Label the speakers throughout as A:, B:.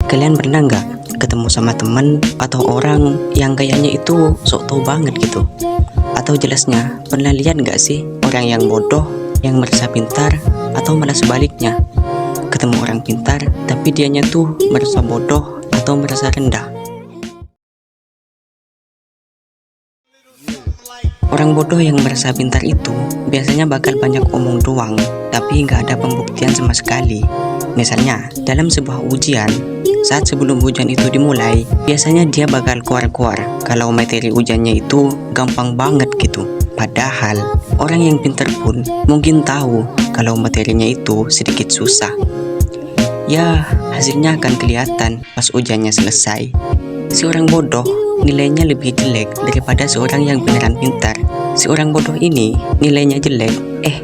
A: Kalian pernah nggak ketemu sama teman atau orang yang kayaknya itu sok tau banget gitu? Atau jelasnya, pernah lihat nggak sih orang yang bodoh yang merasa pintar, atau malah sebaliknya, ketemu orang pintar tapi dianya tuh merasa bodoh atau merasa rendah? Orang bodoh yang merasa pintar itu biasanya bakal banyak omong doang, tapi nggak ada pembuktian sama sekali. Misalnya, dalam sebuah ujian, saat sebelum ujian itu dimulai, biasanya dia bakal keluar-keluar kalau materi ujiannya itu gampang banget gitu. Padahal, orang yang pintar pun mungkin tahu kalau materinya itu sedikit susah. Ya, hasilnya akan kelihatan pas ujiannya selesai. Si orang bodoh nilainya lebih jelek daripada seorang yang beneran pintar. Si orang bodoh ini nilainya jelek,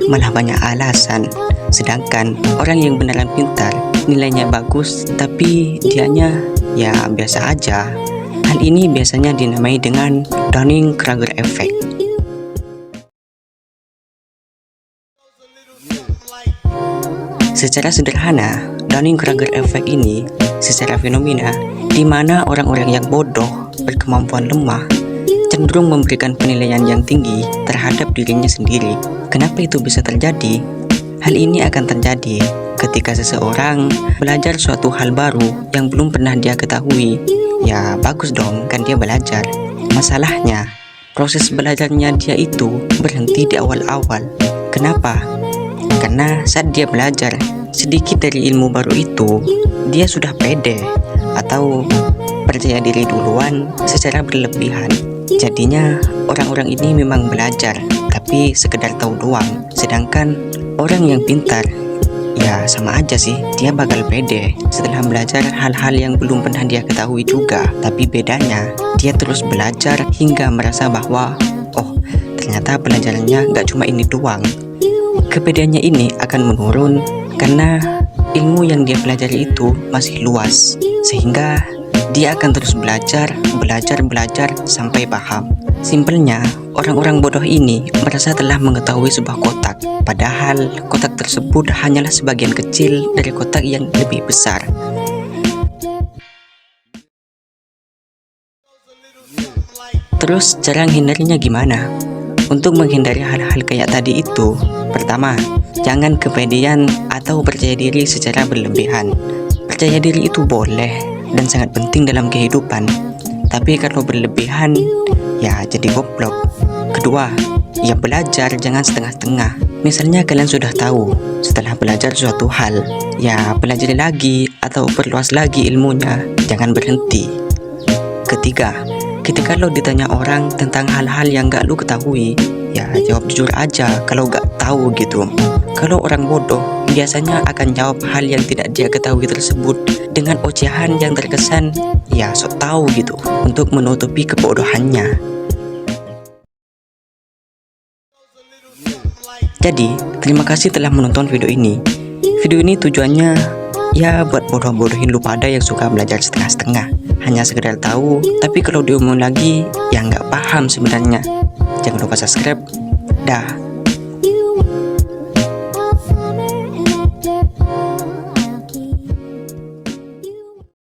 A: malah banyak alasan. Sedangkan orang yang beneran pintar nilainya bagus, tapi dianya ya biasa aja. Hal ini biasanya dinamai dengan Dunning-Kruger effect. Secara sederhana, Dunning-Kruger effect ini secara fenomena di mana orang-orang yang bodoh berkemampuan lemah cenderung memberikan penilaian yang tinggi terhadap dirinya sendiri. Kenapa itu bisa terjadi? Hal ini akan terjadi ketika seseorang belajar suatu hal baru yang belum pernah dia ketahui. Ya bagus dong, kan dia belajar. Masalahnya, proses belajarnya dia itu berhenti di awal-awal. Kenapa? Karena saat dia belajar sedikit dari ilmu baru itu, dia sudah pede atau percaya diri duluan secara berlebihan. Jadinya orang-orang ini memang belajar tapi sekedar tahu doang. Sedangkan orang yang pintar ya sama aja sih, dia bakal pede setelah belajar hal-hal yang belum pernah dia ketahui juga. Tapi bedanya dia terus belajar hingga merasa bahwa oh ternyata pelajarannya gak cuma ini doang. Kepedeannya ini akan menurun karena ilmu yang dia pelajari itu masih luas, sehingga dia akan terus belajar sampai paham. Simpelnya, orang-orang bodoh ini merasa telah mengetahui sebuah kotak, padahal kotak tersebut hanyalah sebagian kecil dari kotak yang lebih besar. Terus cara menghindarinya gimana? Untuk menghindari hal-hal kayak tadi itu, pertama, jangan kepedean atau percaya diri secara berlebihan. Percaya diri itu boleh dan sangat penting dalam kehidupan, tapi kalau berlebihan ya jadi goblok. Kedua, ya belajar jangan setengah-setengah. Misalnya kalian sudah tahu, setelah belajar suatu hal, ya pelajari lagi atau perluas lagi ilmunya, jangan berhenti. Ketiga, ketika lo ditanya orang tentang hal-hal yang gak lo ketahui, ya jawab jujur aja kalau gak tahu gitu. Kalau orang bodoh biasanya akan jawab hal yang tidak dia ketahui tersebut dengan ocehan yang terkesan ya sok tahu gitu, untuk menutupi kebodohannya. Jadi, terima kasih telah menonton video ini. Video ini tujuannya ya buat bodoh-bodohin lu pada yang suka belajar setengah-setengah, hanya sekedar tahu, tapi kalau diomong lagi ya nggak paham sebenarnya. Jangan lupa subscribe. Dah.